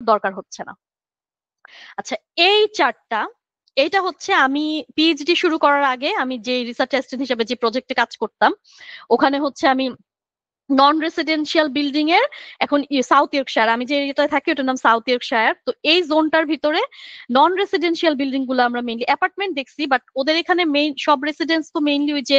দরকার হচ্ছে না। আচ্ছা, এই চার্টটা, এইটা হচ্ছে আমি পিএইচডি শুরু করার আগে আমি যে রিসার্চ অ্যাসিস্ট্যান্ট হিসেবে যে প্রজেক্টে কাজ করতাম, ওখানে হচ্ছে আমি নন রেসিডেন্সিয়াল বিল্ডিং এর, এখন সাউথ ইয়র্কশায়ার, আমি যে এরিয়াটায় থাকি ওটার নাম সাউথ ইয়র্কশায়ার, তো এই জোনটার ভিতরে নন রেসিডেন্সিয়াল বিল্ডিং গুলো আমরা মেইনলি অ্যাপার্টমেন্ট দেখছি, বাট ওদের এখানে মেইন সব রেসিডেন্স তো মেইনলি ওই যে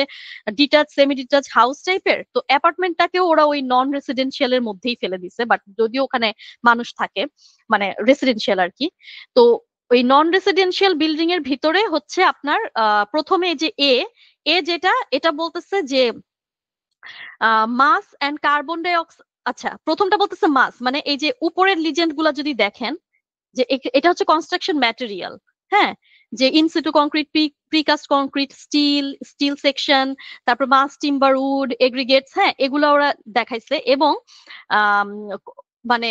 ডিটাচ সেমি ডিটাচ হাউস টাইপের, তো অ্যাপার্টমেন্টটাকেও ওরা ওই নন রেসিডেন্সিয়াল এর মধ্যেই ফেলে দিছে, বাট যদিও ওখানে মানুষ থাকে, মানে রেসিডেন্সিয়াল আর কি। তো ওই নন রেসিডেন্সিয়াল বিল্ডিং এর ভিতরে হচ্ছে আপনার প্রথমে যে এ যেটা, এটা বলতেছে যে মাস এন্ড কার্বন ডাই অক্সাইড। আচ্ছা, প্রথমটা বলতেছে মাস, মানে এই যে উপরের লিজেন্ড গুলা যদি দেখেন, যে এটা হচ্ছে কনস্ট্রাকশন ম্যাটেরিয়াল, হ্যাঁ, যে in situ concrete, precast concrete, steel section, তারপর মাস টিম্বার, উড, এগ্রিগেটস, হ্যাঁ, এগুলো ওরা দেখাইছে। এবং আম, মানে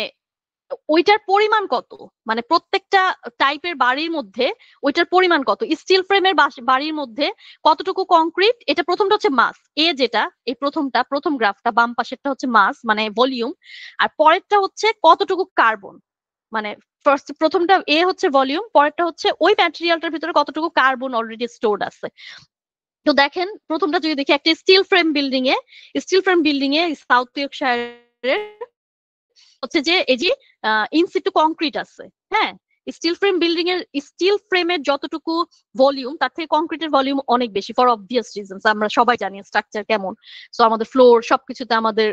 ওইটার পরিমাণ কত, মানে প্রত্যেকটা টাইপের বাড়ির মধ্যে ওইটার পরিমাণ কত, স্টিল ফ্রেমের বাড়ির মধ্যে কতটুকু কংক্রিট, এটা প্রথমটা হচ্ছে মাস, যেটা এই প্রথম গ্রাফটা বাম পাশেরটা হচ্ছে মাস মানে ভলিউম, আর পরেরটা হচ্ছে কতটুকু কার্বন, মানে প্রথমটা হচ্ছে ভলিউম, পরেরটা হচ্ছে ওই ম্যাটেরিয়ালটার ভিতরে কতটুকু কার্বন অলরেডি স্টোরড আছে। তো দেখেন প্রথমটা যদি দেখি, একটা স্টিল ফ্রেম বিল্ডিং এ সাউথ ইয়র্কশায়ারের হচ্ছে যে এই যে ইনসিটু কংক্রিট আছে, হ্যাঁ, স্টিল ফ্রেমের যতটুকু ভলিউম তার থেকে কংক্রিটের ভলিউম অনেক বেশি, ফর অবভিয়াস রিজনস, আমরা সবাই জানি স্ট্রাকচার কেমন, সো আমাদের ফ্লোর সবকিছুতে আমাদের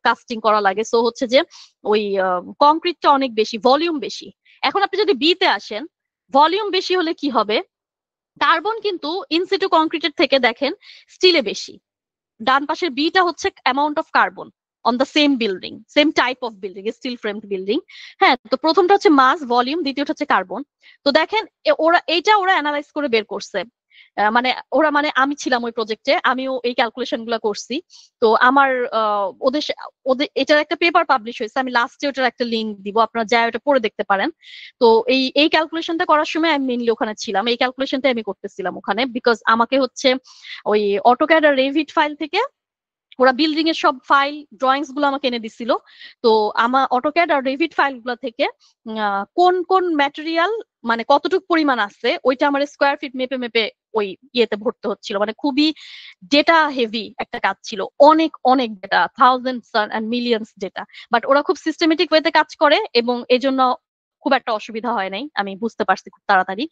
কাস্টিং করা লাগে, সো হচ্ছে যে ওই কংক্রিটটা অনেক বেশি, ভলিউম বেশি। এখন আপনি যদি বিতে আসেন, ভলিউম বেশি হলে কি হবে, কার্বন কিন্তু ইনসিটু কংক্রিটের থেকে দেখেন স্টিলে বেশি, ডান পাশের বিটা হচ্ছে amount of carbon on the same building, same type of building, steel framed building, হ্যাঁ। তো প্রথমটা হচ্ছে মাস ভলিউম, দ্বিতীয়টা হচ্ছে কার্বন। তো দেখেন ওরা অ্যানালাইজ করে বের করছে, মানে মানে আমি ছিলাম ওই প্রজেক্টে, আমিও এই ক্যালকুলেশন গুলা করছি। তো আমার ওদের ওদের এটার একটা পেপার পাবলিশ হয়েছে, আমি লাস্টে ওটার একটা লিঙ্ক দিব, আপনারা যা ওটা পড়ে দেখতে পারেন। তো এই ক্যালকুলেশনটা করার সময় আমি মেইনলি ওখানে ছিলাম, এই ক্যালকুলেশনটা আমি করতেছিলাম ওখানে, বিকজ আমাকে হচ্ছে ওই অটোক্যাড আর রেভিট ফাইল থেকে ওরা বিল্ডিং এর সব ফাইল ড্রয়িংস গুলো আমাকে এনে দিছিল। তো আমার অটোক্যাড আর রেভিট ফাইল গুলো থেকে কোন কোন ম্যাটেরিয়াল মানে কতটুকু পরিমাণ আছে ওইটা আমার স্কোয়ার ফিট মেপে মেপে ওই ইয়েতে ভরতে হচ্ছিল, মানে খুবই ডেটা হেভি একটা কাজ ছিল, অনেক অনেক data, thousands and millions data, but ওরা খুব সিস্টেমেটিক ওয়েতে কাজ করে এবং এই জন্য খুব একটা অসুবিধা হয় নাই, আমি বুঝতে পারছি খুব তাড়াতাড়ি।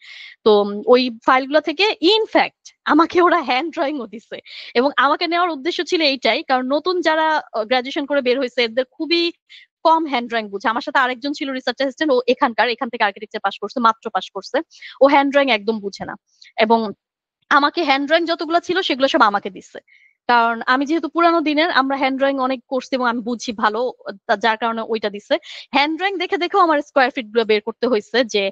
তো ওই ফাইলগুলো থেকে ইনফ্যাক্ট আমাকে ওরা হ্যান্ড ড্রয়িং ও দিছে, এবং আমাকে নেওয়ার উদ্দেশ্য ছিল এইটাই, কারণ নতুন যারা গ্রাজুয়েশন করে বের হয়েছে এদের খুবই কম হ্যান্ড ড্রয়িং বুঝে। আমার সাথে আরেকজন ছিল রিসার্চ অ্যাসিস্ট্যান্ট, ও এখান থেকে আর্কিটেকচার পাস করছে, মাত্র পাস করছে, ও হ্যান্ড ড্রয়িং একদম বুঝে না, এবং আমাকে হ্যান্ড ড্রয়িং যতগুলো ছিল সেগুলো সব আমাকে দিচ্ছে, কারণ আমি যেহেতু পুরানো দিনের, আমরা হ্যান্ড ড্রয়িং অনেক করছি এবং আমি বুঝি ভালো, যার কারণে ওইটা দিচ্ছে। হ্যান্ড ড্রয়িং দেখে দেখেও আমার স্কোয়ার ফিট গুলো বের করতে হয়েছে, যে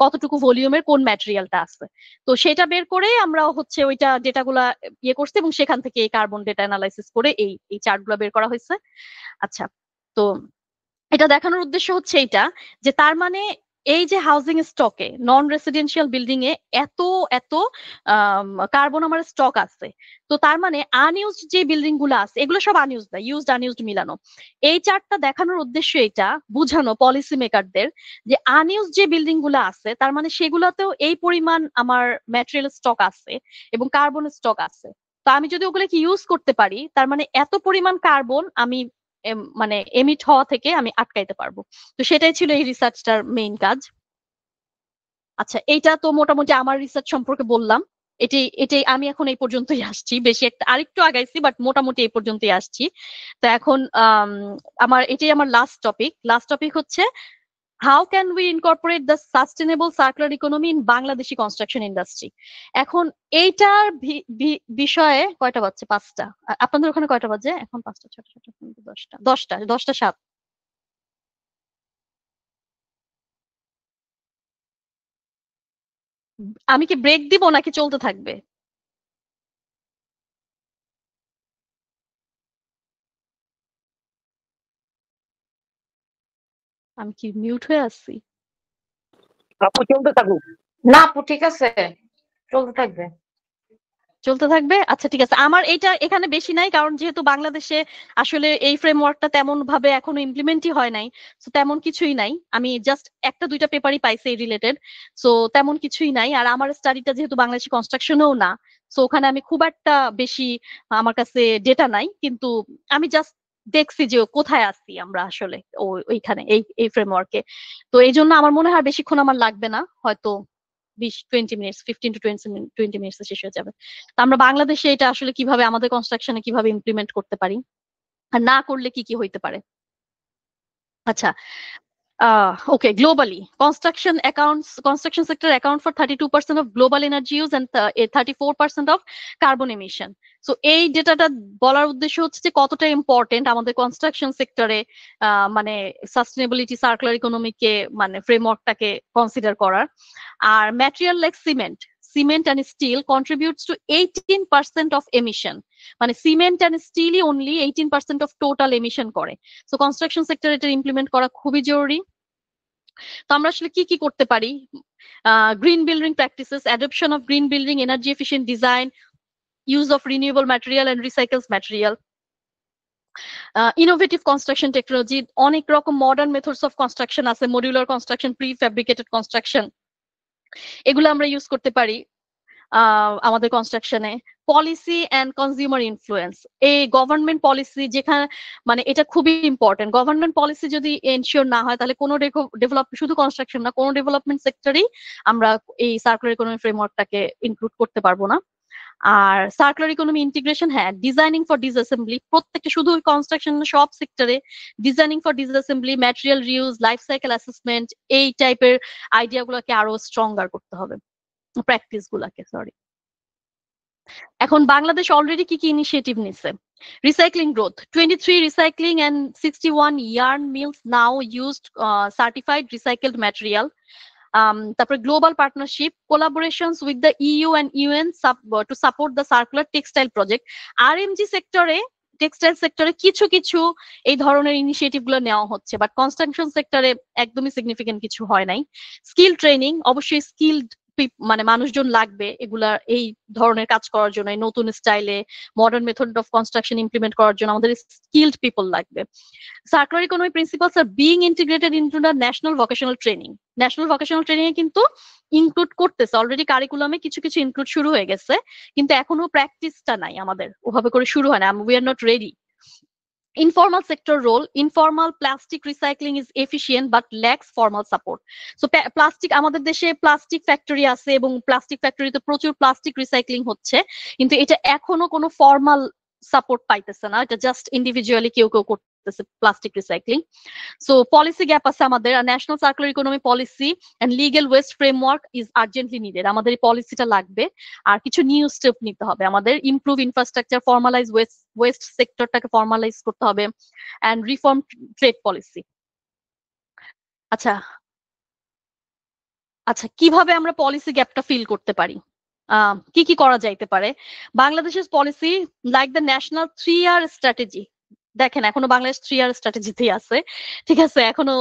কতটুকু ভলিউমের কোন ম্যাটেরিয়ালটা আছে। তো সেটা বের করে আমরা হচ্ছে ওইটা ডেটা গুলা ইয়ে করছি, এবং সেখান থেকে এই কার্বন ডেটা অ্যানালাইসিস করে এই চার্ট গুলা বের করা হয়েছে। আচ্ছা, তো এটা দেখানোর উদ্দেশ্য হচ্ছে এইটা, যে তার মানে এই যে হাউজিং স্টকে নন রেসিডেন্সিয়াল বিল্ডিং এ এত এত কার্বন আমার স্টক আছে, তো তার মানে আনইউজড যে বিল্ডিং গুলো আছে এগুলো সব আনইউজড না, আনইউজড মিলানো। এই চার্টটা দেখানোর উদ্দেশ্য এটা, বুঝানো পলিসি মেকারদের যে আনইউজড যে বিল্ডিং গুলো আছে তার মানে সেগুলোতেও এই পরিমাণ আমার ম্যাটেরিয়াল স্টক আছে এবং কার্বন স্টক আছে। তো আমি যদি ওগুলোকে ইউজ করতে পারি, তার মানে এত পরিমাণ কার্বন আমি মানে এমিট হওয়া থেকে আমি আটকাইতে পারবো। তো সেটাই ছিল এই রিসার্চটার মেইন কাজ। আচ্ছা, এইটা তো মোটামুটি আমার রিসার্চ সম্পর্কে বললাম। এটাই আমি এখন এই পর্যন্তই আসছি, বেশি একটা আরেকটু আগাইছি, বাট মোটামুটি এই পর্যন্তই আসছি। তো এখন এটাই আমার লাস্ট টপিক হচ্ছে how can we incorporate the sustainable circular economy in Bangladeshi construction industry. এখন এইটার বিষয়ে কয়টা বাজছে? 5টা। আপনাদের ওখানে কয়টা বাজে এখন? 5টা, 6টা, 7টা, 10টা, 10টা 7। আমি কি ব্রেক দিব নাকি চলতে থাকবে? আমি কি মিউট হয়ে আছি? আপু চলতে থাকুক। না আপু ঠিক আছে, চলতে থাকবে। চলতে থাকবে? আচ্ছা ঠিক আছে। আমার এইটা এখানে বেশি নাই, কারণ যেহেতু বাংলাদেশে আসলে এই ফ্রেমওয়ার্কটা তেমন ভাবে এখনো ইমপ্লিমেন্টই হয় নাই। সো তেমন কিছুই নাই। আমি জাস্ট ১টা ২টা পেপারই পাইছি এই রিলেটেড। সো তেমন কিছুই নাই। আর আমার স্টাডিটা যেহেতু বাংলাদেশি কনস্ট্রাকশনেও না। সো ওখানে আমি খুব একটা বেশি আমার কাছে ডেটা নাই। কিন্তু আমি জাস্ট দেখছি যে কোথায় আছি আমরা আসলে ওইখানে এই ফ্রেমওয়ার্কে। তো এইজন্য আমার মনে হয় বেশিক্ষণ আমার লাগবে না। হয়তো ২০-২০ মিনিটস 15 টু 20 মিনিটস এ শেষ হয়ে যাবে। তো আমরা বাংলাদেশে এটা আসলে কিভাবে আমাদের কনস্ট্রাকশন এ কিভাবে ইমপ্লিমেন্ট করতে পারি? আর না করলে কি, কি হইতে পারে? আচ্ছা, okay, globally, construction sector account for 32% of global energy use and 34% of carbon emission. So এই ডেটাটা বলার উদ্দেশ্য হচ্ছে যে কতটা ইম্পর্টেন্ট আমাদের কনস্ট্রাকশন সেক্টরে মানে সাস্টেনেবিলিটি সার্কুলার ইকোনমিকে মানে ফ্রেমওয়ার্কটাকে কনসিডার করার। আর material like cement and steel contributes to 18% of emission. মানে সিমেন্ট অ্যান্ড স্টিলই অনলি 18% অফ টোটাল এমিশন করে। সো কনস্ট্রাকশন সেক্টর এটা ইমপ্লিমেন্ট করা খুবই জরুরি। তো আমরা আসলে কি কি করতে পারি? Green building practices, adoption of green building, energy efficient design, use of renewable material and recycles material, innovative construction technology, অনেক রকম মডার্ন মেথডস অফ কনস্ট্রাকশন আছে, modular construction, prefabricated construction, এগুলো আমরা ইউজ করতে পারি আমাদের কনস্ট্রাকশনে। পলিসি অ্যান্ড কনজিউমার ইনফ্লুয়েন্স, এই গভর্নমেন্ট পলিসি যেখানে মানে এটা খুবই ইম্পর্টেন্ট। গভর্নমেন্ট পলিসি যদি এনশিওর না হয় তাহলে কোনো ডেভেলপ শুধু কনস্ট্রাকশন না, কোনো ডেভেলপমেন্ট সেক্টরেই আমরা এই সার্কুলার ইকোনমি ফ্রেমওয়ার্কটাকে ইনক্লুড করতে পারবো না। আর সার্কুলার ইকোনমি ইন্টিগ্রেশন, হ্যাঁ, ডিজাইনিং ফর ডিসঅ্যাসেম্বলি, প্রত্যেকটা শুধু কনস্ট্রাকশন সব সেক্টরে designing for disassembly, material reuse, life cycle assessment, এই টাইপের আইডিয়া গুলোকে আরো স্ট্রঙ্গার করতে হবে, প্র্যাকটিস গুলাকে, সরি। এখন বাংলাদেশ অলরেডি কি কি ইনিশিয়েটিভ নিছে? Recycling growth, 23 recycling and 61 yarn mills now used certified recycled material. তারপরে global partnership, collaborations with the EU and UN to support the circular textile project. RMG সেক্টরে, textile সেক্টরে কিছু কিছু এই ধরনের ইনিশিয়েটিভ গুলো নেওয়া হচ্ছে, বাট কনস্ট্রাকশন সেক্টরে একদমই সিগনিফিকেন্ট কিছু হয় নাই। স্কিল ট্রেনিং, অবশ্যই স্কিলড মানে মানুষজন লাগবে এগুলা এই ধরনের কাজ করার জন্য, এই নতুন স্টাইলে modern method of construction implement করার জন্য আমাদের স্কিলড পিপল লাগবে। Circular economy principles are being integrated into the national vocational training. National vocational training এ কিন্তু ইনক্লুড করতেছে অলরেডি, কারিকুলামে কিছু কিছু ইনক্লুড শুরু হয়ে গেছে, কিন্তু এখনো প্র্যাকটিসটা নাই আমাদের ওভাবে করে শুরু হয় না। We are not ready. Informal sector role, informal plastic recycling is efficient but lacks formal support. So plastic, আমাদের দেশে প্লাস্টিক ফ্যাক্টরি আছে এবং প্লাস্টিক ফ্যাক্টরিতে প্রচুর প্লাস্টিক রিসাইক্লিং হচ্ছে, কিন্তু এটা এখনো কোনো ফর্মাল সাপোর্ট পাইতেছে না। এটা জাস্ট ইন্ডিভিজুয়ালি কেউ কেউ করতেছে plastic recycling. So policy gap আছে আমাদের। National circular economy policy and legal waste framework is urgently needed. আমাদের এই পলিসিটা লাগবে। আর কিছু নিউ স্টেপ নিতে হবে আমাদের। ইমপ্রুভ ইনফ্রাস্ট্রাকচার, ফর্মালাইজ ওয়েস্ট সেক্টরটাকে ফর্মালাইজ করতে হবে, অ্যান্ড রিফর্ম ট্রেড পলিসি। আচ্ছা, আচ্ছা, কিভাবে আমরা পলিসি গ্যাপটা ফিল করতে পারি? কি কি করা যাইতে পারে? বাংলাদেশের policy like the national 3 year strategy, দেখেন এখনো বাংলাদেশ 3 ইয়ার স্ট্র্যাটেজিতেই আছে। ঠিক আছে, এখনো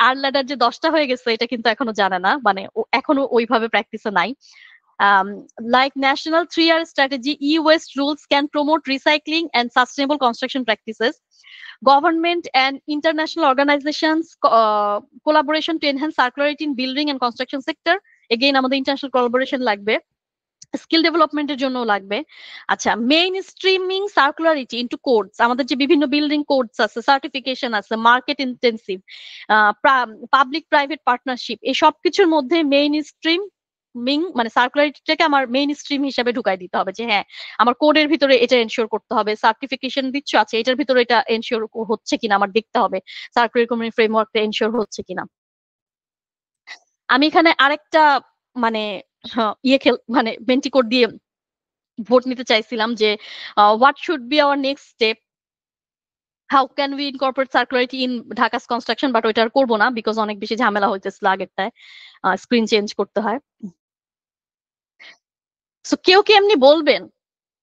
আর ল্যাডার যে 10টা হয়ে গেছে এটা কিন্তু এখনো জানে না, মানে এখনো ওইভাবে প্র্যাকটিসে নাই। Like national 3 year strategy, e-waste rules can promote recycling and sustainable construction practices. Government and international organizations collaboration to enhance circularity in building and construction sector. Again, আমাদের international collaboration লাগবে। স্কিল ডেভেলপমেন্টের জন্য লাগবে। আচ্ছা, main streaming circularity into codes, আমাদের যে বিভিন্ন building codes আছে, সার্টিফিকেশন আছে, market intensive, public private partnership, এই সবকিছুর মধ্যে মেইন স্ট্রিম মানে সার্কুলারিটিটাকে আমার মেইন স্ট্রিম হিসেবে ঢুকাই দিতে হবে, যে হ্যাঁ আমার কোডের ভিতরে এটা এনশিওর করতে হবে, সার্টিফিকেশন দিচ্ছ আছে এটার ভিতরে এটা এনশিওর হচ্ছে কিনা আমার দেখতে হবে, সার্কুলার ইকোনমি ফ্রেমওয়ার্কটা এনশিওর হচ্ছে কিনা। আমি এখানে আরেকটা মানে মানে মেন্টিকোড দিয়ে ভোট নিতে চাইছিলাম যে what should be hour next step, how can we incorporate circularity in Dhaka's construction, but ওইটা আর করবো না বিকজ অনেক বেশি ঝামেলা হইতেছিল আগেরটায়, স্ক্রিন চেঞ্জ করতে হয়। সো কেউ কি এমনি বলবেন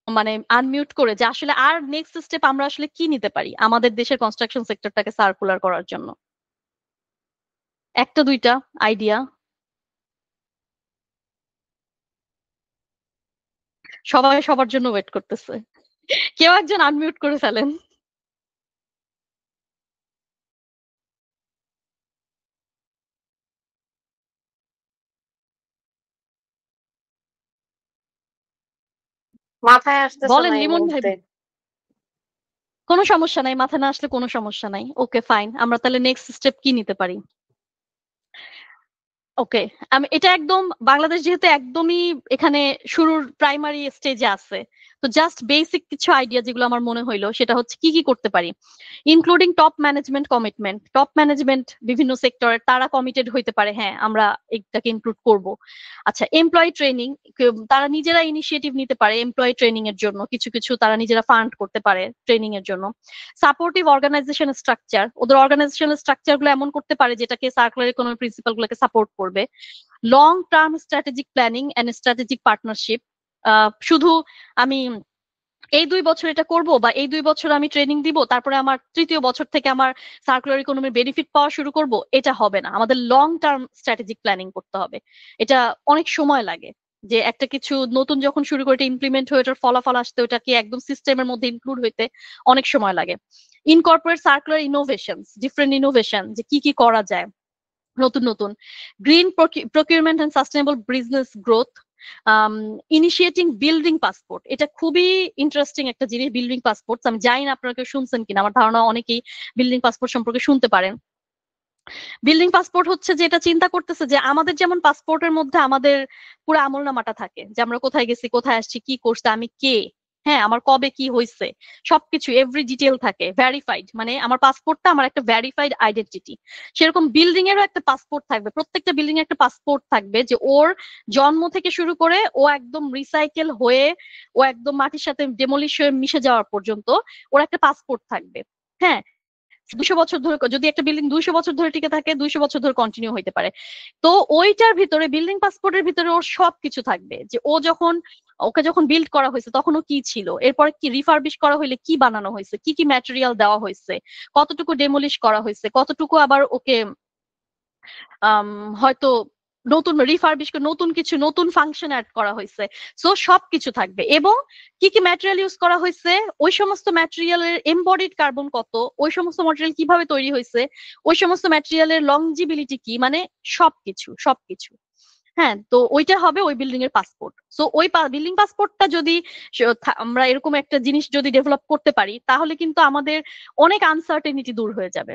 মানে আনমিউট করে যে আসলে আর নেক্সট স্টেপ আমরা আসলে কি নিতে পারি আমাদের দেশের কনস্ট্রাকশন সেক্টরটাকে সার্কুলার করার জন্য? 1টা 2টা আইডিয়া। সবাই সবার জন্য ওয়েট করতেছে। কেউ একজন আনমিউট করে ফেলেন। মাথায় আসতেছে বলেন না এই লিমন ভাই। মুহূর্তে। কোনো সমস্যা নাই, মাথায় না আসলে কোনো সমস্যা নাই। Okay fine. আমরা তাহলে নেক্সট স্টেপ কি নিতে পারি? ওকে। আমি এটা একদম বাংলাদেশ যেহেতু একদমই এখানে শুরুর প্রাইমারি স্টেজে আছে। তো জাস্ট বেসিক কিছু আইডিয়া যেগুলো আমার মনে হইলো সেটা হচ্ছে কি কি করতে পারি। Including top management commitment. Top management বিভিন্ন সেক্টরের তারা কমিটেড হইতে পারে, হ্যাঁ আমরা এটাকে ইনক্লুড করব। আচ্ছা, এমপ্লয়ি ট্রেনিং, তারা নিজেরা ইনিশিয়েটিভ নিতে পারে এমপ্লয়ি ট্রেনিং এর জন্য, কিছু কিছু তারা নিজেরা ফান্ড করতে পারে ট্রেনিং এর জন্য। সাপোর্টিভ অর্গানাইজেশন স্ট্রাকচার, ওদের অর্গানাইজেশনাল স্ট্রাকচার গুলো এমন করতে পারে যেটাকে সার্কুলার ইকোনমি প্রিন্সিপাল গুলোকে সাপোর্ট করবে। Long term strategic planning and strategic partnership. শুধু আমি এই 2 বছর এটা করব বা এই 2 বছর আমি ট্রেনিং দিব, তারপরে আমার তৃতীয় বছর থেকে আমার সার্কুলার ইকোনমির বেনিফিট পাওয়া শুরু করব, এটা হবে না। আমাদের লং টার্ম স্ট্র্যাটেজিক প্ল্যানিং করতে হবে। এটা অনেক সময় লাগে, যে একটা কিছু নতুন যখন শুরু করে এটা ইমপ্লিমেন্ট হয়ে ওটার ফলাফল আসতে, ওটাকে একদম সিস্টেমের মধ্যে ইনক্লুড হইতে অনেক সময় লাগে। Incorporate circular innovation, different innovation, যে কি কি করা যায় নতুন নতুন। Green procurement and sustainable business growth. Initiating building passport, এটা খুবই ইন্টারেস্টিং একটা জিনিস। বিল্ডিং পাসপোর্ট আমি জানি না আপনারা কেউ শুনছেন কিনা, আমার ধারণা অনেকেই বিল্ডিং পাসপোর্ট সম্পর্কে শুনতে পারেন। বিল্ডিং পাসপোর্ট হচ্ছে যে এটা চিন্তা করতেছে যে আমাদের যেমন পাসপোর্টের মধ্যে আমাদের পুরো আমলনামাটা থাকে, যে আমরা কোথায় গেছি, কোথায় আসছি, কি করছে, আমি কে, হ্যাঁ আমার কবে কি হয়েছে, সবকিছু এভরি ডিটেল থাকে ভেরিফাইড। মানে আমার পাসপোর্টটা আমার একটা ভেরিফাইড আইডেন্টিটি। সেরকম বিল্ডিং এরও একটা পাসপোর্ট থাকবে, প্রত্যেকটা বিল্ডিং এর একটা পাসপোর্ট থাকবে, যে ওর জন্ম থেকে শুরু করে ও একদম রিসাইকেল হয়ে, ও একদম মাটির সাথে ডেমোলিশ হয়ে মিশে যাওয়ার পর্যন্ত ওর একটা পাসপোর্ট থাকবে। হ্যাঁ, 200 বছর ধরে, যদি একটা বিল্ডিং 200 বছর ধরে টিকে থাকে, 200 বছর ধরে কন্টিনিউ হইতে পারে। তো ওইটার ভিতরে বিল্ডিং পাসপোর্টের ভিতরে ওর সবকিছু থাকবে, যে ও যখন, ওকে যখন বিল্ড করা হয়েছে তখন ও কি ছিল, এরপরে কি রিফারবিশ করা হইলে কি বানানো হয়েছে, কি কি ম্যাটেরিয়াল দেওয়া হয়েছে, কতটুকু ডেমোলিশ করা হয়েছে, কতটুকু আবার ওকে হয়তো নতুন রিফারবিশ করে নতুন কিছু নতুন ফাংশন অ্যাড করা হয়েছে। সো সবকিছু থাকবে, এবং কি কি ম্যাটেরিয়াল ইউজ করা হয়েছে, ওই সমস্ত ম্যাটেরিয়ালের এমবডিড কার্বন কত, ওই সমস্ত ম্যাটেরিয়াল কিভাবে তৈরি হয়েছে, ওই সমস্ত ম্যাটেরিয়ালের লংজিবিলিটি কি, মানে সবকিছু সবকিছু। হ্যাঁ, তো ওইটা হবে ওই বিল্ডিং এর পাসপোর্ট। সো ওই বিল্ডিং পাসপোর্টটা যদি আমরা এরকম একটা জিনিস যদি ডেভেলপ করতে পারি, তাহলে কিন্তু আমাদের অনেক আনসার্টেনিটি দূর হয়ে যাবে।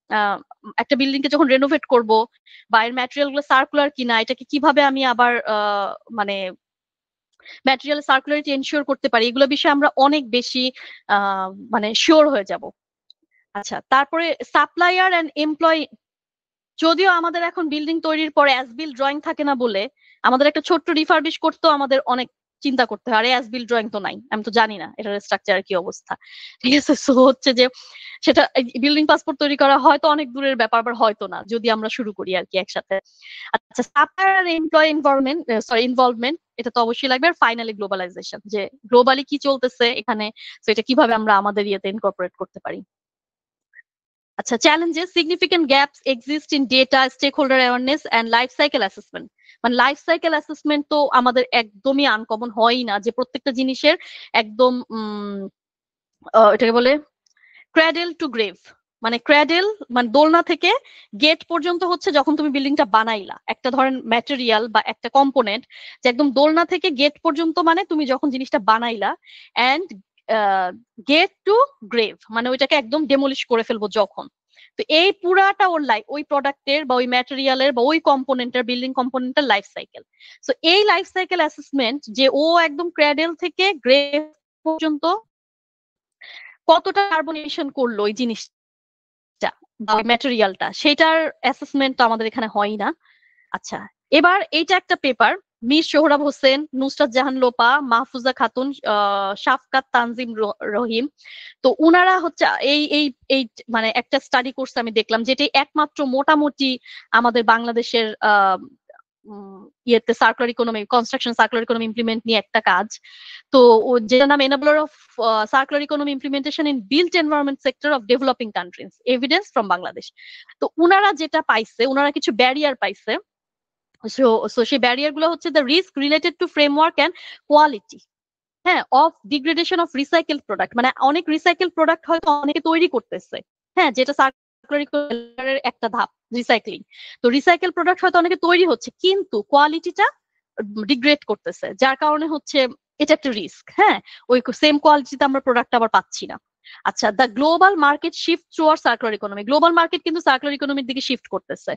আহ, একটা বিল্ডিং কে যখন রেনোভেট করব, বা এর ম্যাটেরিয়াল গুলো সার্কুলার কিনা, এটাকে কিভাবে আমি আবার মানে ম্যাটেরিয়াল সার্কুলারিটি এনশিওর করতে পারি, এগুলো বিষয়ে আমরা অনেক বেশি মানে শিওর হয়ে যাব। আচ্ছা, তারপরে সাপ্লায়ার এন্ড এমপ্লয়ি। যদিও আমাদের এখন বিল্ডিং তৈরির পরে অ্যাজ বিল ড্রয়িং থাকে না বলে আমাদের একটা ছোট্ট রিফারবিশ করতেও আমাদের অনেক চিন্তা করতে হয়, আরে অ্যাজ বিল ড্রয়িং তো নাই, আমি তো জানি না এটার স্ট্রাকচার কি অবস্থা। ঠিক আছে, সো হচ্ছে যে সেটা বিল্ডিং পাসপোর্ট তৈরি করা হয়তো অনেক দূরের ব্যাপার, আবার হয়তো না, যদি আমরা শুরু করি আর কি একসাথে। আচ্ছা, supplier employee involvement, sorry involvement, এটা তো অবশ্যই লাগবে। আর ফাইনালি গ্লোবালাইজেশন, যে গ্লোবালি কি চলতেছে এখানে, তো এটা কিভাবে আমরা আমাদের ইয়েতে ইনকর্পোরেট করতে পারি। আচ্ছা, challenges, significant gaps exist in data, stakeholder awareness and life cycle assessment. মানে লাইফ সাইকেল অ্যাসেসমেন্ট তো আমাদের একদমই আনকমন হয়ই না, যে প্রত্যেকটা জিনিসের একদম এটাকে বলে ক্র্যাডেল টু গ্রেভ। মানে ক্র্যাডেল মানে দোলনা থেকে গেট পর্যন্ত হচ্ছে যখন তুমি বিল্ডিংটা বানাইলা, একটা ধরেন ম্যাটেরিয়াল বা একটা কম্পোনেন্ট, যে একদম দোলনা থেকে গেট পর্যন্ত, মানে তুমি যখন জিনিসটা বানাইলা, এন্ড গেট টু গ্রেভ মানে ওইটাকে একদম ডেমোলিশ করে ফেলবো যখন। তো এই পুরাটা ওর লাইফ, ওই প্রোডাক্টের বা ওই ম্যাটেরিয়ালের বা ওই কম্পোনেন্টের, বিল্ডিং কম্পোনেন্টের লাইফ সাইকেল। সো এই লাইফ সাইকেল অ্যাসেসমেন্ট, যে ও একদম ক্র্যাডেল থেকে গ্রেভ পর্যন্ত কতটা কার্বন এমিশন করলো ওই জিনিসটা বা ওই ম্যাটেরিয়ালটা, সেটার অ্যাসেসমেন্ট তো আমাদের এখানে হয় না। আচ্ছা, এবার এইটা একটা পেপার, মীর সোহরাব হোসেন, নুসরাত জাহান লোপা, মাহফুজা খাতুন, শাফকাত তানজিম রহিম। তো উনারা হচ্ছে এই এই এই মানে একটা স্টাডি করছে আমি দেখলাম, যেটা একমাত্র মোটামুটি আমাদের বাংলাদেশের ইয়েতে circular economy, construction circular economy implement নিয়ে একটা কাজ। তো ও যেটার নাম enabler of circular economy implementation in built environment sector of developing countries, evidence from Bangladesh. তো উনারা যেটা পাইছে, উনারা কিছু ব্যারিয়ার পাইছে। সো সো সেই ব্যারিয়ার গুলো হচ্ছে the risk related to framework and quality. হ্যাঁ, of degradation of recycle product, মানে অনেক রিসাইকেল প্রোডাক্ট হয়তো অনেকে তৈরি করতেছে, হ্যাঁ, যেটা সার্কুলার একটা ধাপ রিসাইক্লিং। তো রিসাইকেল প্রোডাক্ট হয়তো অনেকে তৈরি হচ্ছে, কিন্তু কোয়ালিটিটা ডিগ্রেড করতেছে, যার কারণে হচ্ছে এটা একটা রিস্ক। হ্যাঁ, ওই সেম কোয়ালিটিতে আমরা প্রোডাক্ট আবার পাচ্ছি না। আচ্ছা, the global market shift toward circular economy, global market কিন্তু সার্কুলার ইকোনমির দিকে শিফট করতেছে।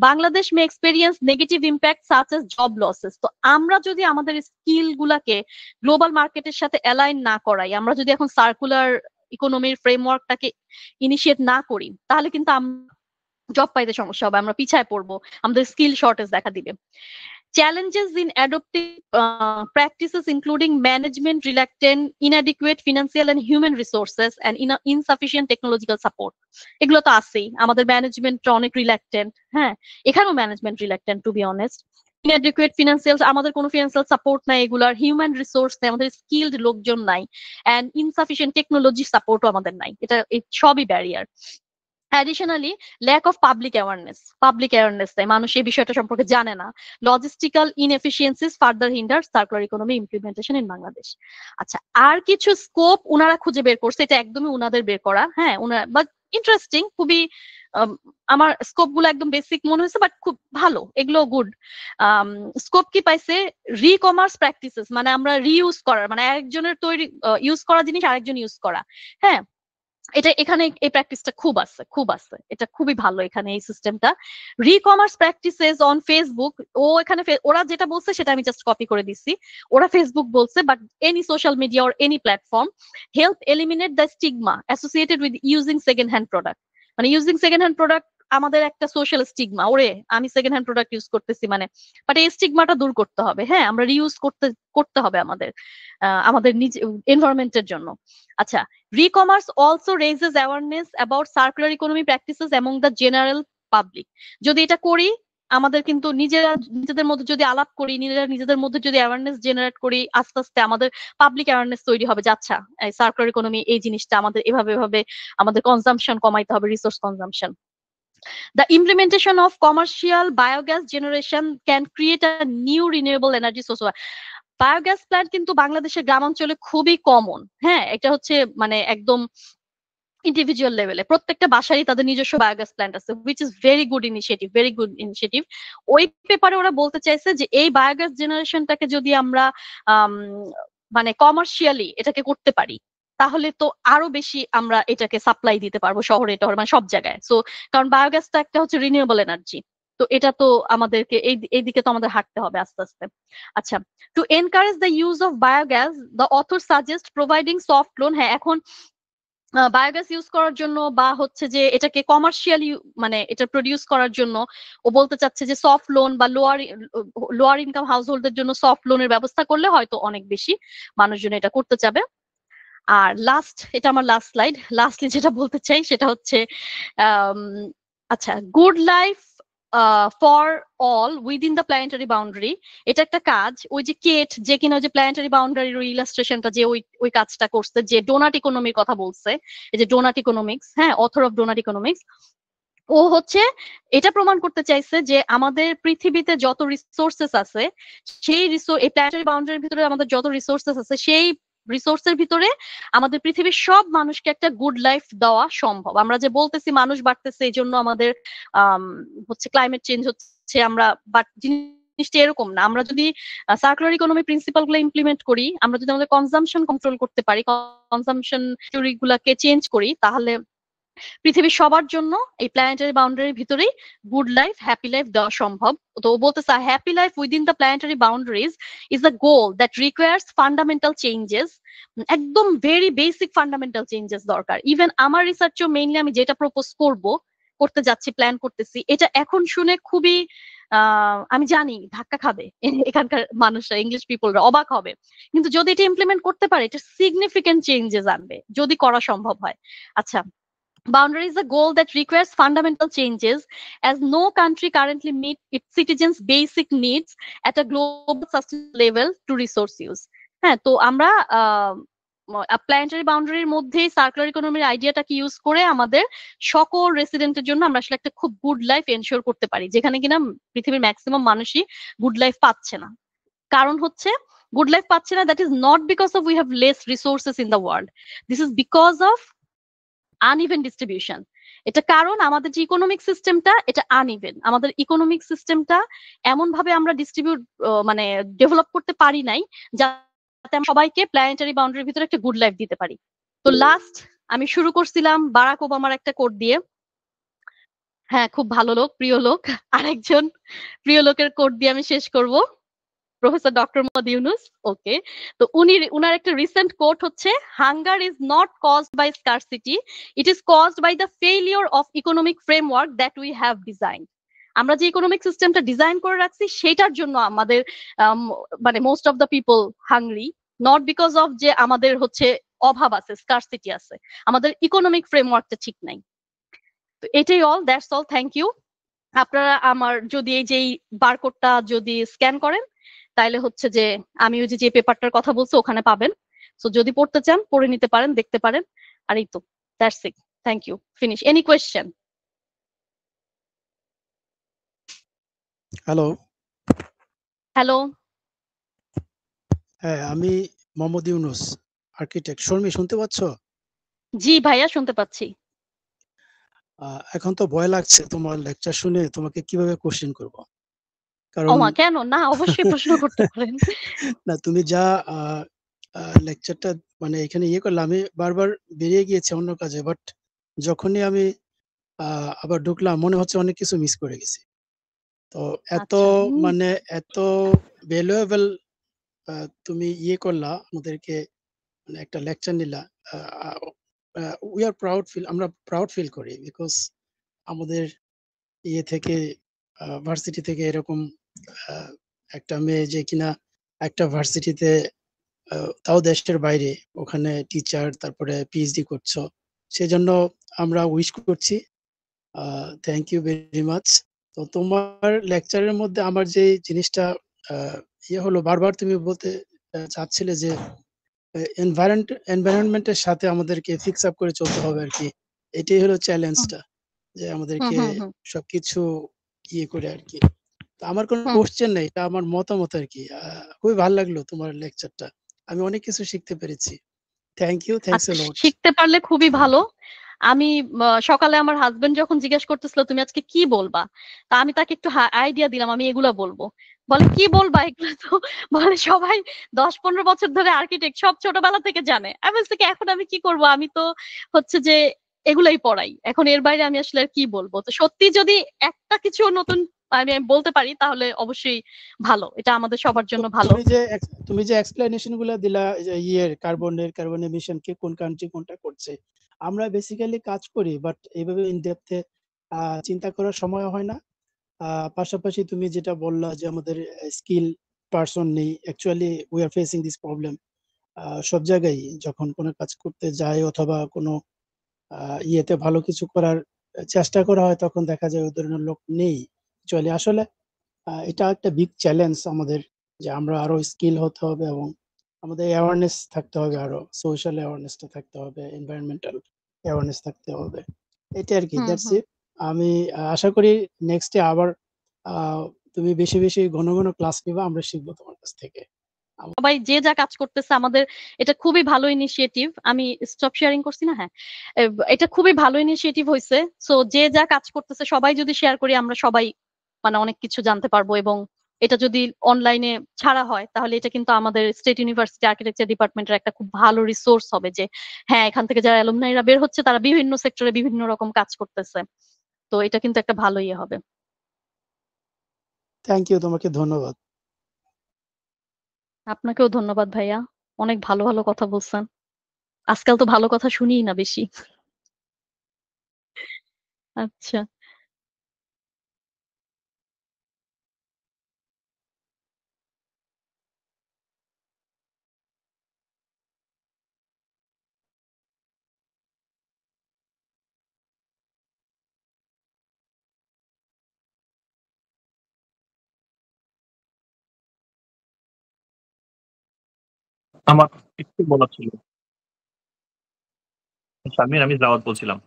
Bangladesh may experience negative impact such as job losses. তো আমরা যদি আমাদের স্কিল গুলাকে গ্লোবাল মার্কেটের সাথে অ্যালাইন না করাই, আমরা যদি এখন সার্কুলার ইকোনমির ফ্রেমওয়ার্কটাকে ইনিশিয়েট না করি, তাহলে কিন্তু জব পাইতে সমস্যা হবে, আমরা পিছায় পড়বো, আমাদের স্কিল শর্টেজ দেখা দিবে। Challenges in adopting practices including management reluctant, inadequate financial and human resources, and insufficient technological support. এগুলো তো আছেই, আমাদের ম্যানেজমেন্ট অনেক রিল্যাক্টেন্ট। হ্যাঁ, এখানেও management reluctant to be honest. Inadequate financial, আমাদের কোনো ফিনান্সিয়াল সাপোর্ট নাই, এগুলার হিউম্যান রিসোর্স নাই, আমাদের স্কিলড লোকজন নাই, অ্যান্ড ইনসাফিসিয়েন্ট টেকনোলজি সাপোর্টও আমাদের নাই। এটা সবই barrier. Additionally, lack of public awareness তাই মানুষ এই বিষয়টা সম্পর্কে জানে না। Logistical inefficiencies further hinder circular economy implementation in Bangladesh. আচ্ছা, আর কিছু স্কোপ উনারা খুঁজে বের করছে, এটা একদমই উনাদের বের করা। হ্যাঁ, উনারা বাট ইন্টারেস্টিং খুবই। আমার স্কোপ গুলো একদম বেসিক মনে হয়েছে, বাট খুব ভালো, এগুলো গুড। স্কোপ কি পাইছে? রি কমার্স প্র্যাকটিসেস, মানে আমরা রিইউজ করার, মানে একজনের তৈরি ইউজ করা জিনিস আরেকজন ইউজ করা। হ্যাঁ, এটা এখানে এই প্র্যাকটিসটা খুব আছে, এটা খুবই ভালো এখানে এই সিস্টেমটা। রি কমার্স প্র্যাকটিসেস অন ফেসবুক, ও এখানে ওরা যেটা বলছে সেটা আমি জাস্ট কপি করে দিচ্ছি। ওরা ফেসবুক বলছে, but any social media or any platform help eliminate the stigma associated with using second hand product. মানে ইউজিং সেকেন্ড হ্যান্ড প্রোডাক্ট আমাদের একটা সোশ্যাল স্টিগমা, ওরে আমি সেকেন্ড হ্যান্ড প্রোডাক্ট ইউজ করতেছি মানে, বাট এই স্টিগমাটা দূর করতে হবে। হ্যাঁ, আমরা রিইউজ করতে হবে আমাদের আমাদের নিজ এনভায়রনমেন্টের জন্য। আচ্ছা, recommerce also raises awareness about circular economy practices among the general public. যদি এটা করি, আমাদের কিন্তু নিজেদের মধ্যে যদি আলাপ করি, নিজেদের মধ্যে যদি অ্যাওয়ারনেস জেনারেট করি, আস্তে আস্তে আমাদের পাবলিক অ্যাওয়ারনেস তৈরি হবে যে আচ্ছা, সার্কুলার ইকোনমি এই জিনিসটা আমাদের এভাবে আমাদের কনজাম্পশন কমাইতে হবে, resource consumption. The implementation of commercial biogas generation can create a new renewable energy source. Biogas plant কিন্তু বাংলাদেশের গ্রামাঞ্চলে খুবই কমন। হ্যাঁ, এটা হচ্ছে মানে একদম ইন্ডিভিজুয়াল লেভেলে প্রত্যেকটা বাসারই তাদের নিজস্ব বায়োগ্যাস প্ল্যান্ট আছে, which is very good initiative. ওই পেপারে ওরা বলতে চাইছে যে এই বায়োগ্যাস জেনারেশনটাকে যদি আমরা মানে কমার্শিয়ালি এটাকে করতে পারি, তাহলে তো আরো বেশি আমরা এটাকে সাপ্লাই দিতে পারবো শহরে টহরে, মানে সব জায়গায়। সো কারণ বায়োগ্যাসটা একটা হচ্ছে রিনিউয়েবল এনার্জি, তো এটা তো আমাদেরকে এই দিকে তো আমাদের হাঁটতে হবে আস্তে আস্তে। আচ্ছা, to encourage the use of biogas, the author suggest providing soft loan. হ্যাঁ, এখন বায়োগ্যাস ইউজ করার জন্য বা হচ্ছে যে এটাকে কমার্শিয়ালি মানে এটা প্রডিউস করার জন্য ও বলতে চাচ্ছে যে সফট লোন বা লোয়ার ইনকাম হাউস হোল্ডের জন্য সফট লোনের ব্যবস্থা করলে হয়তো অনেক বেশি মানুষজন এটা করতে চাবে। আর এটা আমার লাস্ট স্লাইড, লাস্টলি যেটা বলতে চাই সেটা হচ্ছে আচ্ছা, good life for all within the planetary boundary. এটা একটা কাজ, ওই যে কেট যে কিনা ওই যে প্ল্যানেটারি বাউন্ডারির ইলাস্ট্রেশনটা যে ওই কাজটা করছে, যে ডোনাট ইকোনমির কথা বলছে, এই যে ডোনাট ইকোনমিক্স, হ্যাঁ, অথর অফ ডোনাট ইকোনমিক্স, ও হচ্ছে এটা প্রমাণ করতে চাইছে যে আমাদের পৃথিবীতে যত রিসোর্সেস আছে, এই প্ল্যানেটারি বাউন্ডারির ভিতরে আমাদের যত রিসোর্সেস আছে, সেই রিসোর্সের ভিতরে আমাদের পৃথিবীর সব মানুষকে একটা গুড লাইফ দেওয়া সম্ভব। আমরা যে বলতেছি মানুষ বাড়তেছে এই জন্য আমাদের হচ্ছে ক্লাইমেট চেঞ্জ হচ্ছে, আমরা বাট জিনিসটা এরকম না। আমরা যদি সার্কুলার ইকোনমি প্রিন্সিপাল গুলো ইমপ্লিমেন্ট করি, আমরা যদি আমাদের কনজাম্পশন কন্ট্রোল করতে পারি, কনজাম্পশন থিওরি গুলাকে চেঞ্জ করি, তাহলে পৃথিবীর সবার জন্য এই প্ল্যানেটারি বাউন্ডারির ভিতরেই গুড লাইফ, হ্যাপি লাইফ দেওয়া সম্ভব। তো বলতেছে happy life within the planetary boundaries is a goal that requires fundamental changes. একদম ভেরি বেসিক ফান্ডামেন্টাল চেঞ্জেস দরকার। ইভেন আমার রিসার্চও মেইনলি আমি যেটা প্রপোজ করতে যাচ্ছি, প্ল্যান করতেছি, এটা এখন শুনে খুবই আমি জানি ধাক্কা খাবে এখানকার মানুষরা, ইংলিশ পিপলরা অবাক হবে, কিন্তু যদি এটা ইমপ্লিমেন্ট করতে পারে, এটা সিগনিফিকেন্ট চেঞ্জেস আনবে যদি করা সম্ভব হয়। আচ্ছা, boundary is a goal that requires fundamental changes, as no country currently meet its citizens' basic needs at a global sustainable level to resource use. হ্যাঁ, তো আমরা প্ল্যানেটারি বাউন্ডারির মধ্যেই সার্কুলার ইকোনমির আইডিয়াটাকে ইউজ করে আমাদের সকল রেসিডেন্টের জন্য আমরা আসলে একটা খুব গুড লাইফ এনশিওর করতে পারি, যেখানে কিনা পৃথিবীর ম্যাক্সিমাম মানুষই গুড লাইফ পাচ্ছে না। কারণ হচ্ছে গুড লাইফ পাচ্ছে না, that is not because of we have less resources in the world, this is because of uneven distribution. এটা কারণ আমাদের যে ইকোনমিক সিস্টেমটা এটা আনইভেন, আমাদের ইকোনমিক সিস্টেমটা এমন ভাবে আমরা ডিস্ট্রিবিউট মানে ডেভেলপ করতে পারি নাই যাতে আমরা সবাইকে প্ল্যানেটারি বাউন্ডারির ভিতরে একটা গুড লাইফ দিতে পারি। তো লাস্ট আমি শুরু করছিলাম বারাক ওবামার একটা কোট দিয়ে, হ্যাঁ খুব ভালো লোক, প্রিয় লোক, আরেকজন প্রিয় লোকের কোট দিয়ে আমি শেষ করব, professor doctor Muhammad Yunus. Okay, তো উনার একটা রিসেন্ট কোট হচ্ছে, hunger is not caused by scarcity, it is caused by the failure of economic framework that we have design. আমরা যে ইকোনমিক সিস্টেমটা ডিজাইন করে রাখছি সেটার জন্য আমাদের মানে most of the people hungry, not because of যে আমাদের হচ্ছে অভাব আছে, স্কারসিটি আছে, আমাদের ইকোনমিক ফ্রেমওয়ার্কটা ঠিক নাই। তো এটাই all, that's all, thank you. আপনারা আমার যদি এই যে বারকোডটা যদি স্ক্যান করেন তাহলে হচ্ছে যে আমি ওই যে পেপারটার কথা বলছি ওখানে পাবেন, সো যদি পড়তে চান পড়ে নিতে পারেন, দেখতে পারেন। আর এই তো, that's it, thank you, finish. Any question? Hello. Hello, হ্যাঁ, আমি মোহাম্মদ ইউনুস, আর্কিটেক্ট। শর্মি, শুনতে পাচ্ছ? জি ভাইয়া শুনতে পাচ্ছি। এখন তো ভয় লাগছে তোমার লেকচার শুনে তোমাকে কিভাবে কোশ্চেন করব, কারণ ওমা, কেন না, অবশ্যই প্রশ্ন করতে পারেন। না, তুমি যা লেকচারটা মানে এখানে ইয়ে করলে, আমি বারবার বেরিয়ে গিয়েছি অন্য কাজে, বাট যখনই আমি আবার ঢুকলাম মনে হচ্ছে অনেক কিছু মিস করে গেছি। তো এত আচ্ছা, মানে এত ভ্যালুয়েবল তুমি ইয়ে করলা আমাদেরকে, মানে একটা লেকচার নিলা। উই আর প্রাউড ফিল, আমরা প্রাউড ফিল করি, বিকজ আমাদের ইয়ে থেকে ভার্সিটি থেকে এরকম একটা মেয়ে যে কিনা একটা ভার্সিটিতে, তাও দেশের বাইরে, ওখানে টিচার, তারপরে পিএইচডি করছো, সেজন্য আমরা উইশ করছি। Thank you very much. তো তোমার লেকচারের মধ্যে আমার যে জিনিসটা ইয়ে হলো, বারবার তুমি বলতে চাচ্ছিলে যে এনভায়রনমেন্টের সাথে আমাদেরকে ফিক্স আপ করে চলতে হবে আর কি। এটাই হলো চ্যালেঞ্জটা, যে আমাদেরকে সবকিছু ইয়ে করে আর কি। আমার কোনো কোশ্চেন নেই, এটা আমার মতামত আর কি। খুবই ভালো লাগলো তোমার লেকচারটা, আমি অনেক কিছু শিখতে পেরেছি। থ্যাংক ইউ, থ্যাঙ্কস এ লট। শিখতে পারলে খুবই ভালো। আমি সকালে আমার হাজবেন্ড যখন জিজ্ঞেস করতেছিল তুমি আজকে কি বলবা, তা আমি তাকে একটু আইডিয়া দিলাম আমি এগুলা বলবো। বলে কি বলবা এগুলো, তো বলে সবাই 10-15 বছর ধরে আর্কিটেক্ট, সব ছোটবেলা থেকে জানে। আমি বলছি কি এখন আমি কি করব, আমি তো হচ্ছে যে এগুলাই পড়াই, এখন এর বাইরে আমি আসলে আর কি বলবো। তো সত্যি যদি একটা কিছু নতুন আমি বলতে পারি তাহলে অবশ্যই ভালো, এটা আমাদের সবার জন্য ভালো। তুমি যে এক্সপ্লেনেশন গুলো দিলা, যে কার্বন এমিশন কে কোন কান্ট্রি কোনটা করছে, আমরা বেসিক্যালি কাজ করি, বাট এইভাবে ইন ডেপথে চিন্তা করার সময় হয় না। পাশাপাশি তুমি যেটা বললা যে আমাদের স্কিল পারসন নেই, actually we are facing this problem সব জায়গায়। যখন কোনো কাজ করতে যায় অথবা কোনো ইয়েতে ভালো কিছু করার চেষ্টা করা হয়, তখন দেখা যায় ওই ধরনের লোক নেই অ্যাকচুয়ালি। আসলে এটা একটা বিগ চ্যালেঞ্জ আমাদের, যে আমরা আরো স্কিল হতে হবে এবং আমাদের অ্যাওয়ারনেস থাকতে হবে, আরো সোশ্যাল অ্যাওয়ারনেসটা থাকতে হবে, এনভায়রনমেন্টাল অ্যাওয়ারনেস থাকতে হবে। এটা আর কি, দ্যাটস ইট। আমি আশা করি নেক্সটে আবার তুমি বেশি বেশি ঘন ঘন ক্লাস নিবা, আমরা শিখবো তোমার কাছ থেকে। সবাই যে যা কাজ করতেছে আমাদের এটা খুবই ভালো ইনিশিয়েটিভ। আমি স্টপ শেয়ারিং করছি না, হ্যাঁ, এটা খুবই ভালো ইনিশিয়েটিভ হয়েছে। সো যে যা কাজ করতেছে সবাই যদি শেয়ার করি আমরা সবাই মানে অনেক কিছু জানতে পারবো, এবং এটা যদি অনলাইনে ছাড়া হয় তাহলে এটা কিন্তু আমাদের স্টেট ইউনিভার্সিটি আর্কিটেকচার ডিপার্টমেন্টের একটা খুব ভালো রিসোর্স হবে, যে হ্যাঁ এখান থেকে যারা অ্যালুমনাইরা বের হচ্ছে তারা বিভিন্ন সেক্টরে বিভিন্ন রকম কাজ করতেছে। তো এটা কিন্তু একটা ভালো ইয়ে হবে। থ্যাংক ইউ, তোমাকে ধন্যবাদ। আপনাকেও ধন্যবাদ ভাইয়া, অনেক ভালো ভালো কথা বলছেন। আজকাল তো ভালো কথা শুনিই না বেশি। আচ্ছা, আমার একটু বলার ছিল। শামির, আমি দাওয়াত বলছিলাম।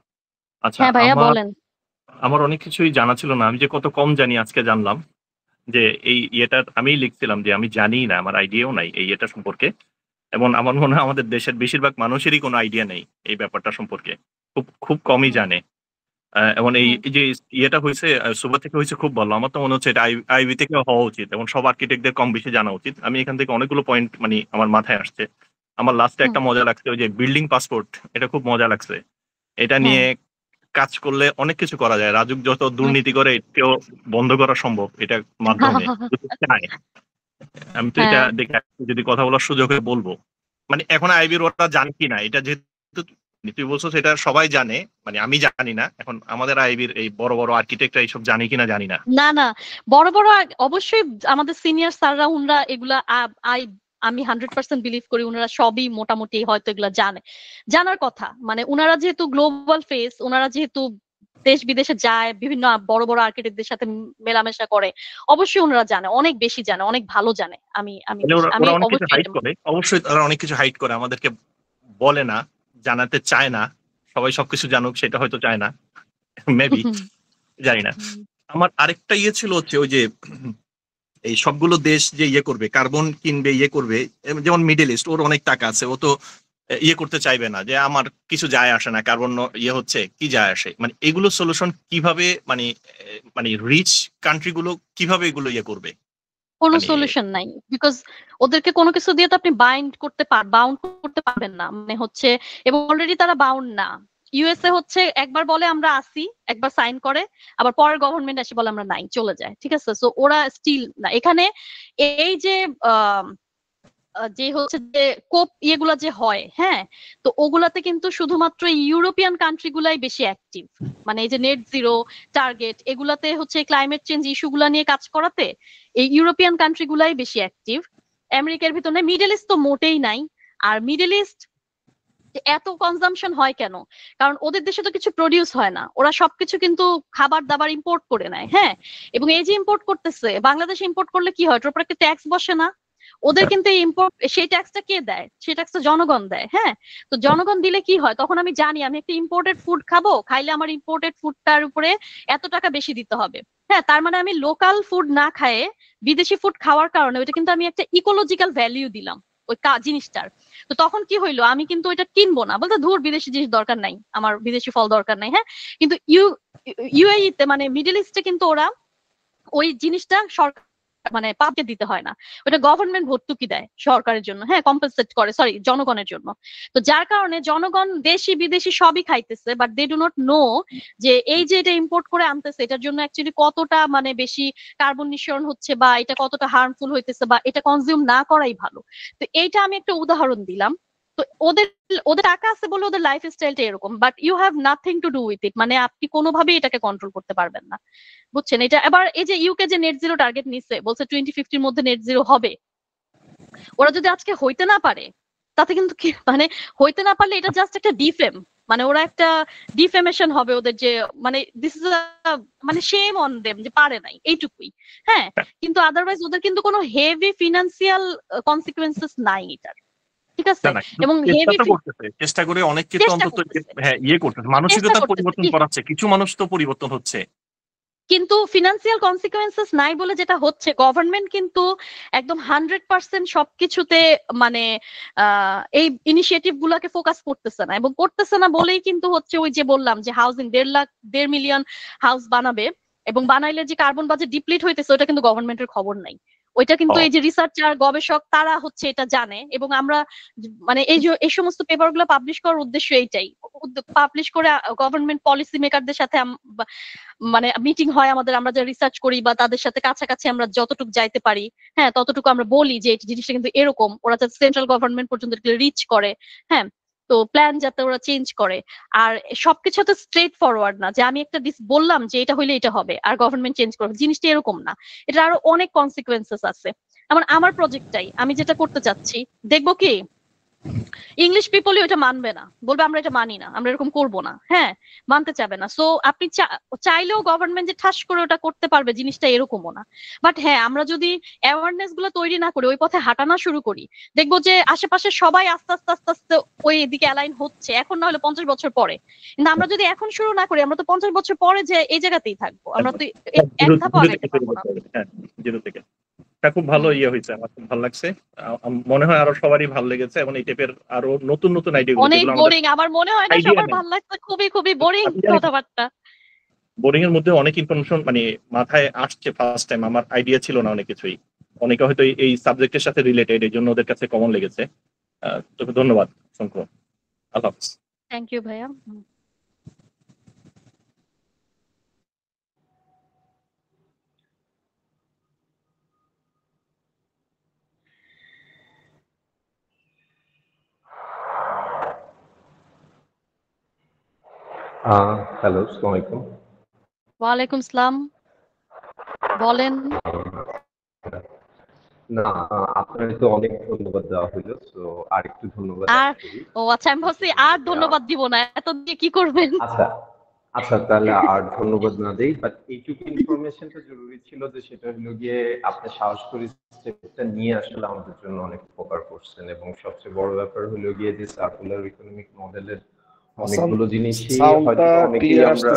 আচ্ছা, হ্যাঁ ভাইয়া আমার বলেন। আমার অনেক কিছুই জানা ছিল না, আমি যে কত কম জানি আজকে জানলাম। যে এই ইয়েটা আমিই লিখছিলাম যে আমি জানি না, আমার আইডিয়াও নাই এই ইয়েটা সম্পর্কে। এবং আমার মনে হয় আমাদের দেশের বেশিরভাগ মানুষেরই কোনো আইডিয়া নেই এই ব্যাপারটা সম্পর্কে। খুব কমই হুম, জানে। এবং এই হুম, এই যে ইয়েটা হইছে সুবা থেকে হইছে খুব ভালো। আমার তো মনে হচ্ছে এটা আইবি থেকে হওয়া উচিত এবং সব আর্কিটেক্টদের কম বেশি জানা উচিত। আমি এখান থেকে অনেকগুলো পয়েন্ট মানে আমার মাথায় আসছে। আমার লাস্টে হুম, একটা মজা লাগছে ওই যে বিল্ডিং পাসপোর্ট, এটা খুব মজা লাগছে। এটা হ্যাঁ, নিয়ে কাজ করলে অনেক কিছু করা যায়। রাজুক যত অনেক দুর্নীতি করে এটাকেও বন্ধ করা সম্ভব এটার মাধ্যমে। যদি চায়। আমি তো এটা হ্যাঁ, দেখে যদি কথা বলার সুযোগ হয় বলব। মানে এখন আইবির ওরা জানে কিনা এটা যেহেতু তুই বলছো সেটা সবাই জানে, মানে আমি জানি না। এখন আমাদের আইবির এই বড় বড় আর্কিটেক্টরা এইসব জানে কিনা জানি না। না না, বড় বড় অবশ্যই আমাদের সিনিয়র স্যাররা উনরা এগুলা আমি 100% বিলিভ করি উনারা সবই মোটামুটি হয়তো এগুলা জানে, জানার কথা। মানে উনারা যেহেতু গ্লোবাল ফেস, উনারা যেহেতু দেশ বিদেশে যায়, বিভিন্ন বড় বড় আর্কিটেক্টদের সাথে মেলামেশা করে, অবশ্যই ওনারা জানে, অনেক বেশি জানে, অনেক ভালো জানে। আমি আমি মানে ওরা আমি ওরা অনেক কিছু অবশ্যই হাইড এটা করে, অবশ্যই তারা অনেক কিছু হাইড করে, আমাদেরকে বলে না, জানাতে চায় না। সবাই সবকিছু জানুক সেটা হয়তো চায় না, মেবি, জানি না। আমার আরেকটা ইয়ে ছিল হচ্ছে ওই যে এই সবগুলো দেশ যে ইয়ে করবে, কার্বন কিনবে, ইয়ে করবে, যেমন মিডল ইস্ট, ওর অনেক টাকা আছে, ও তো ইয়ে করতে চাইবে না যে আমার কিছু যায় আসে না, কার্বন ইয়ে হচ্ছে কি যায় আসে। মানে এগুলো সলিউশন কিভাবে, মানে মানে রিচ কান্ট্রি গুলো কিভাবে এগুলো ইয়ে করবে কোনো মানে। সলিউশন নাই, বিকজ ওদেরকে কোনো কিছু দিয়ে তো আপনি বাউন্ড করতে পারবেন না। মানে হচ্ছে, এবং অলরেডি তারা বাউন্ড না। ইউএসএ হচ্ছে একবার বলে আমরা আসি, একবার সাইন করে, আবার পরের গভর্নমেন্ট এসে বলে আমরা নাই, চলে যায়। ঠিক আছে, সো ওরা স্টিল না এখানে। এই যে আহ যে হচ্ছে যে কোপ ইয়েগুলা যে হয়, হ্যাঁ, তো ওগুলাতে কিন্তু শুধুমাত্র ইউরোপিয়ান কান্ট্রি গুলাই বেশি অ্যাক্টিভ। মানে এই যে নেট জিরো টার্গেট, এগুলাতে হচ্ছে ক্লাইমেট চেঞ্জ ইস্যুগুলা নিয়ে কাজ করাতে এই ইউরোপিয়ান কান্ট্রি গুলাই বেশি অ্যাক্টিভ। আমেরিকার ভিতর নাই, মিডল ইস্ট তো মোটেই নাই। আর মিডল ইস্ট এত কনজাম্পশন হয় কেন? কারণ ওদের দেশে তো কিছু প্রডিউস হয় না, ওরা সবকিছু কিন্তু খাবার দাবার ইম্পোর্ট করে নেয়। হ্যাঁ, এবং এই যে ইম্পোর্ট করতেছে, বাংলাদেশ ইম্পোর্ট করলে কি হয়, ওটার উপর একটা ট্যাক্স বসে না? ওদের কিন্তু এই ইম্পোর্ট, সেই ট্যাক্সটা কে দেয়? সেই ট্যাক্সটা জনগণ দেয়। হ্যাঁ, তো জনগণ দিলে কি হয়, তখন আমি জানি আমি একটা ইম্পোর্টেড ফুড খাবো, খাইলে আমার ইম্পোর্টেড ফুডটার উপরে এত টাকা বেশি দিতে হবে। হ্যাঁ, তার মানে আমি লোকাল ফুড না খায়ে বিদেশি ফুড খাওয়ার কারণে ওইটা কিন্তু আমি একটা ইকোলজিক্যাল ভ্যালিউ দিলাম ওই জিনিসটার। তো তখন কি হইলো, আমি কিন্তু ওইটা কিনবো না, বলতে ধুর বিদেশি জিনিস দরকার নাই, আমার বিদেশি ফল দরকার নাই। হ্যাঁ, কিন্তু ইউএই তে মানে মিডল ইস্টে কিন্তু ওরা ওই জিনিসটা সরকার মানে পাবলিক দিতে হয় না, ওটা গভর্নমেন্ট ভর্তুকি দেয় সরকারের জন্য। হ্যাঁ, কম্পেনসেট করে, সরি, জনগণের জন্য। তো যার কারণে জনগণ দেশি বিদেশি সবই খাইতেছে, but they do not know যে এই যে এটা ইম্পোর্ট করে আনতেছে এটার জন্য অ্যাকচুয়ালি কতটা মানে বেশি কার্বন নিঃসরণ হচ্ছে, বা এটা কতটা হার্মফুল হইতেছে, বা এটা কনজিউম না করাই ভালো। তো এইটা আমি একটা উদাহরণ দিলাম। তো ওদের ওদের টাকা আছে বলে ওদের লাইফ স্টাইলটা এরকম, but you have nothing to do with it. মানে আপনি কোনোভাবেই এটাকে কন্ট্রোল করতে পারবেন না, বুঝছেন? এটা এবার এই যে ইউকে যে নেট জিরো টার্গেট নিচ্ছে, বলছে 2050 মধ্যে নেট জিরো হবে। ওরা যদি আজকে হইতে না পারে, তাতে কিন্তু কি মানে, হইতে না পারলে এটা জাস্ট একটা ডিফেম, মানে ওরা একটা ডিফেমেশন হবে ওদের, যে মানে দিস ইজ মানে শেম অন দেম যে পারে নাই, এইটুকুই। হ্যাঁ, কিন্তু আদারওয়াইজ ওদের কিন্তু কোনো হেভি ফিনান্সিয়াল কনসিকুয়েন্সেস নাই এটার। ঠিক আছে, না না, কিন্তু এবং চেষ্টা হেভি তো করতেছে, চেষ্টা করে অনেক কিছু চেষ্টা অন্তত করতেছে, হ্যাঁ ইয়ে করতেছে, চেষ্টা মানসিকতার করতেছে পরিবর্তন করাচ্ছে, কিছু মানুষ তো পরিবর্তন হচ্ছে। কিন্তু ফিনান্সিয়াল কনসিকুয়েন্সেস নাই বলে যেটা হচ্ছে, গভর্নমেন্ট কিন্তু একদম 100% সবকিছুতে মানে এই ইনিশিয়েটিভ গুলাকে ফোকাস করতেছে না, এবং করতেছে না বলেই কিন্তু হচ্ছে ওই যে বললাম যে হাউজিং 1.5 মিলিয়ন হাউস বানাবে, এবং বানাইলে যে কার্বন বাজেট ডিপ্লিট হইতেছে ওটা কিন্তু গভর্নমেন্টের খবর নাই। ওইটা কিন্তু এই যে রিসার্চার গবেষক তারা হচ্ছে এটা জানে, এবং আমরা মানে এই যে এই সমস্ত পেপার গুলো পাবলিশ করার উদ্দেশ্য এইটাই, পাবলিশ করে গভর্নমেন্ট পলিসি মেকারদের সাথে মানে মিটিং হয় আমাদের, আমরা যা রিসার্চ করি বা তাদের সাথে কাছাকাছি আমরা যতটুকু যাইতে পারি, হ্যাঁ, ততটুকু আমরা বলি যে এই জিনিসটা কিন্তু এরকম, ওরা যাতে সেন্ট্রাল গভর্নমেন্ট পর্যন্ত রিচ করে। হ্যাঁ, তো প্ল্যান যাতে ওরা চেঞ্জ করে। আর সবকিছু তো স্ট্রেট ফরওয়ার্ড না যে আমি একটা বললাম যে এটা হইলে এটা হবে আর গভর্নমেন্ট চেঞ্জ করবে, জিনিসটা এরকম না। এটা আরো অনেক কনসিকুয়েন্সেস আছে। আমার প্রজেক্টটাই আমি যেটা করতে চাচ্ছি, দেখবো কি ইংলিশ পিপলই ওটা মানবে না, বলবে আমরা এটা মানি না, আমরা এরকম করব না, হ্যাঁ মানতে চাবে না। সো আপনি চাইলেও গভর্নমেন্ট যে ঠাস করে ওটা করতে পারবে জিনিসটা এরকমও না। বাট হ্যাঁ, আমরা যদি অ্যাওয়ারনেস গুলো তৈরি না করি, ওই পথে হাঁটা না শুরু করি, দেখবো যে আশেপাশে সবাই আস্তে আস্তে আস্তে আস্তে ওই দিকে অ্যালাইন হচ্ছে, এখন না হলে 50 বছর পরে। কিন্তু আমরা যদি এখন শুরু না করি, আমরা তো 50 বছর পরে যে এই জায়গাতেই থাকবো, আমরা তো এক ধাপও আগাইতে পারবো না। জিরো থেকে। এটা খুব ভালো ইয়ে হয়েছে, আমার খুব ভালো লাগছে। মনে হয় আরো সবারই ভালো লেগেছে, এবং এই টাইপের আরো নতুন নতুন আইডিয়া গুলো, অনেক যেগুলো বোরিং, আমার মনে হয় না idea সবার নেই। ভালো লাগছে, খুবই খুবই বোরিং কথাবার্তা। বোরিং এর মধ্যে অনেক ইনফরমেশন মানে মাথায় আসছে ফার্স্ট টাইম, আমার আইডিয়া ছিল না অনেক কিছুই। অনেকে হয়তো এই সাবজেক্টের সাথে রিলেটেড, এই জন্য ওদের কাছে কমন লেগেছে। তোকে ধন্যবাদ শঙ্কর, আল্লাহ হাফেজ। থ্যাংক ইউ ভাইয়া। হ্যালো, আসসালামু আলাইকুম। ওয়ালাইকুম সালাম, বলেন। না, আপনাকে তো অনেক ধন্যবাদ দেওয়া হলো, তো আরেকটু ধন্যবাদ আর add করি। ও আচ্ছা, আমি ভাবছি আর ধন্যবাদ দিব না, এত দিয়ে কি করবেন। আচ্ছা আচ্ছা, তাহলে আর ধন্যবাদ না দেই, বাট এইটুকু ইনফরমেশনটা জরুরি ছিল যে সেটা হলো গিয়ে আপনি সাহস করে স্টেপটা নিয়ে আসলে আমাদের জন্য অনেক উপকার করছেন। এবং সবচেয়ে বড় ব্যাপার হলো গিয়ে যে সার্কুলার ইকোনমিক মডেলের অনেকগুলো জিনিসই হয়তো অনেকেই আমরা।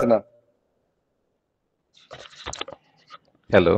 হ্যালো।